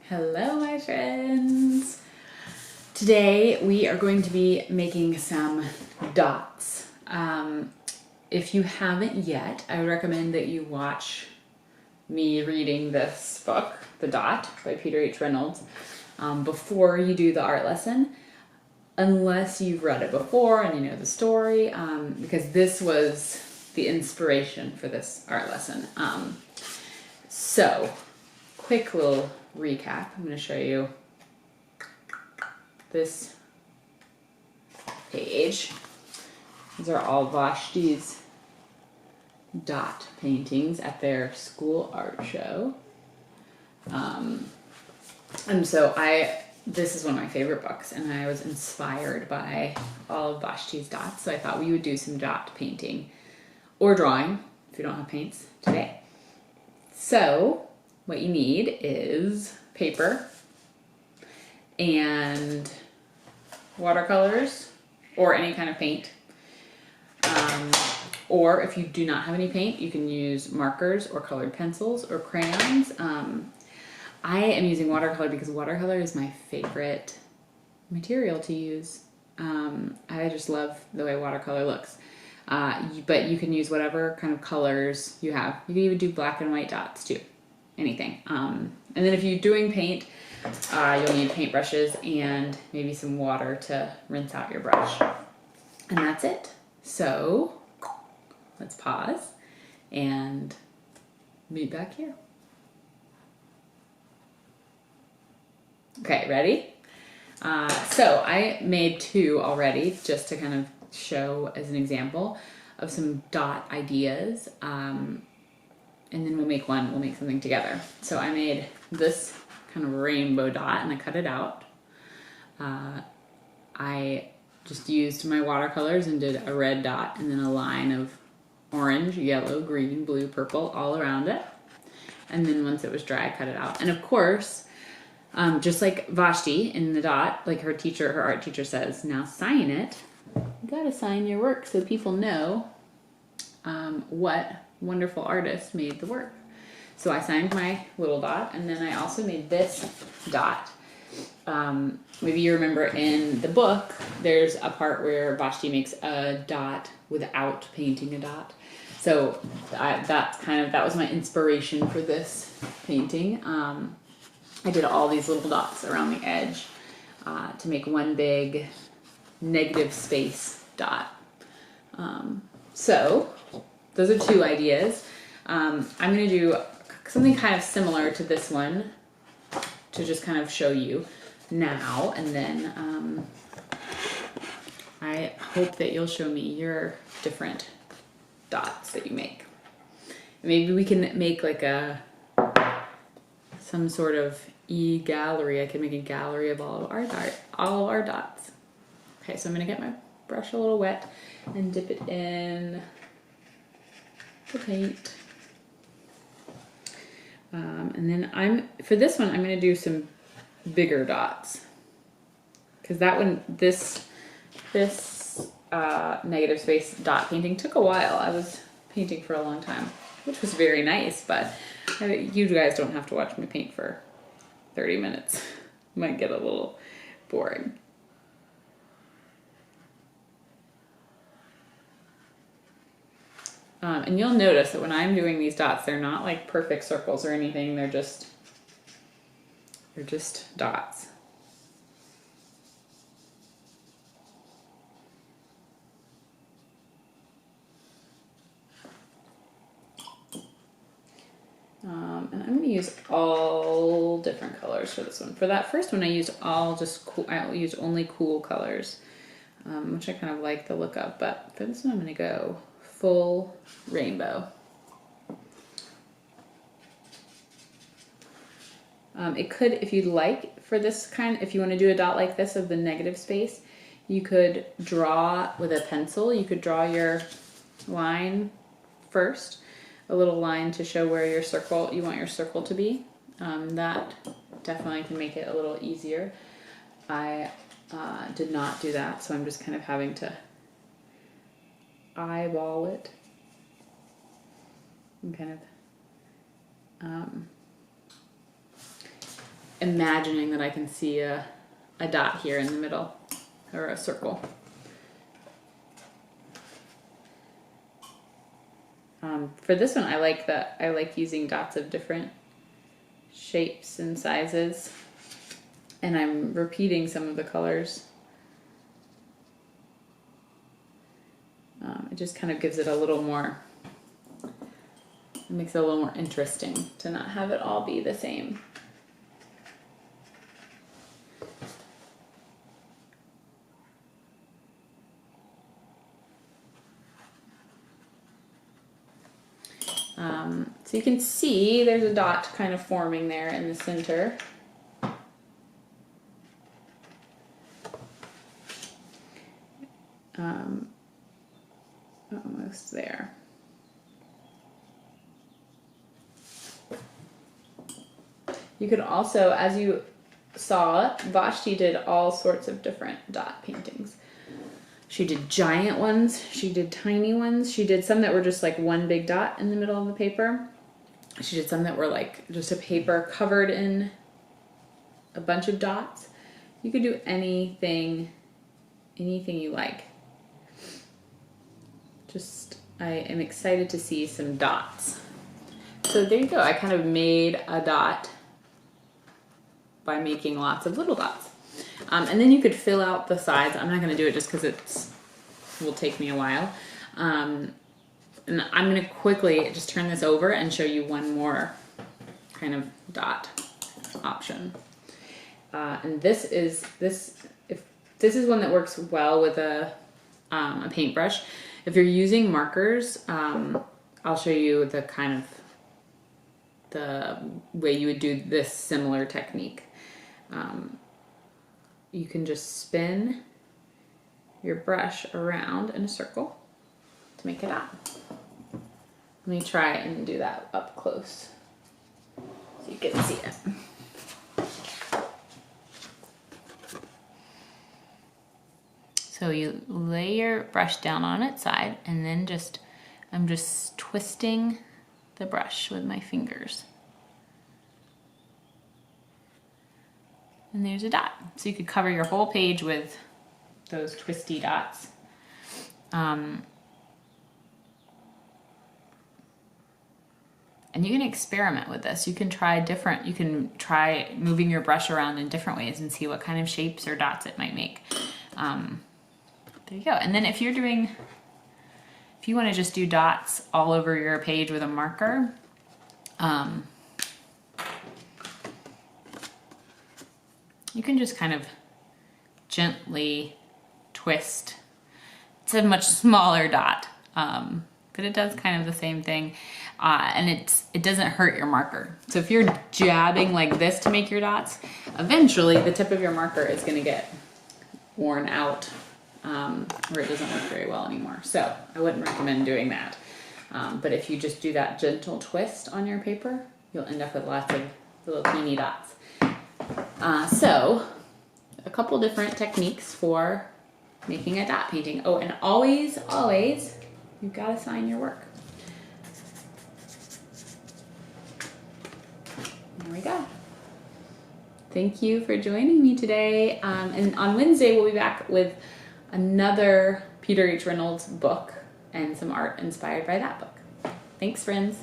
Hello, my friends. Today we are going to be making some dots. If you haven't yet, I would recommend that you watch me reading this book, The Dot by Peter H. Reynolds, before you do the art lesson, unless you've read it before and you know the story, because this was the inspiration for this art lesson. So, quick little recap. I'm going to show you this page. These are all Vashti's dot paintings at their school art show. And so this is one of my favorite books, and I was inspired by all of Vashti's dots, so I thought we would do some dot painting or drawing if you don't have paints today. So what you need is paper and watercolors or any kind of paint. Or if you do not have any paint, you can use markers or colored pencils or crayons. I am using watercolor because watercolor is my favorite material to use. I just love the way watercolor looks. But you can use whatever kind of colors you have. You can even do black and white dots too. Anything. And then if you're doing paint, you'll need paintbrushes and maybe some water to rinse out your brush. And that's it. So let's pause and meet back here. Okay, ready? So I made two already just to kind of show as an example of some dot ideas. And then we'll make something together. So I made this kind of rainbow dot and I cut it out. I just used my watercolors and did a red dot and then a line of orange, yellow, green, blue, purple all around it. And then once it was dry, I cut it out. And of course, just like Vashti in the dot, like her art teacher says, now sign it. You gotta sign your work so people know what wonderful artist made the work. So I signed my little dot, and then I also made this dot. Maybe you remember in the book, there's a part where Vashti makes a dot without painting a dot. So that was my inspiration for this painting. I did all these little dots around the edge to make one big negative space dot. So those are two ideas. I'm going to do something kind of similar to this one to just kind of show you now, and then I hope that you'll show me your different dots that you make. Maybe we can make like some sort of gallery. I can make a gallery of all of our dots. Okay, so I'm going to get my brush a little wet and dip it in the paint. And then for this one, I'm going to do some bigger dots. Because that one, this negative space dot painting took a while. I was painting for a long time, which was very nice, but you guys don't have to watch me paint for 30 minutes. Might get a little boring. And you'll notice that when I'm doing these dots, they're not like perfect circles or anything. They're just dots. And I'm going to use all different colors for this one. For that first one, I used I used only cool colors, which I kind of like the look of. But for this one, I'm going to go full rainbow. It could, if you'd like, for this kind, if you want to do a dot like this of the negative space, you could draw with a pencil. You could draw your line first, a little line to show where you want your circle to be. That definitely can make it a little easier. I did not do that, so I'm just kind of having to eyeball it and kind of imagining that I can see a dot here in the middle, or a circle. For this one, I like using dots of different shapes and sizes, and I'm repeating some of the colors. It just kind of gives it a little more, it makes it a little more interesting to not have it all be the same. So you can see there's a dot kind of forming there in the center. Almost there. You could also, as you saw, Vashti did all sorts of different dot paintings. She did giant ones, she did tiny ones, she did some that were just like one big dot in the middle of the paper. She did some that were like just a paper covered in a bunch of dots. You could do anything you like. I am excited to see some dots. So there you go, I kind of made a dot by making lots of little dots. And then you could fill out the sides. I'm not going to do it just because it will take me a while. And I'm going to quickly just turn this over and show you one more kind of dot option. And this is one that works well with a paintbrush. If you're using markers, I'll show you the way you would do this similar technique. You can just spin your brush around in a circle to make a dot. Let me try and do that up close so you can see it. So you lay your brush down on its side, and then I'm just twisting the brush with my fingers. And there's a dot. So you could cover your whole page with those twisty dots. And you can experiment with this. You can try moving your brush around in different ways and see what kind of shapes or dots it might make. There you go. And then if you want to just do dots all over your page with a marker, you can just kind of gently twist. It's a much smaller dot, but it does kind of the same thing, and it doesn't hurt your marker. So if you're jabbing like this to make your dots, eventually the tip of your marker is going to get worn out, where it doesn't work very well anymore. So I wouldn't recommend doing that. But if you just do that gentle twist on your paper, you'll end up with lots of little teeny dots. So a couple different techniques for making a dot painting. Oh, and always, you've got to sign your work. There we go. Thank you for joining me today. And on Wednesday, we'll be back with another Peter H. Reynolds book and some art inspired by that book. Thanks, friends.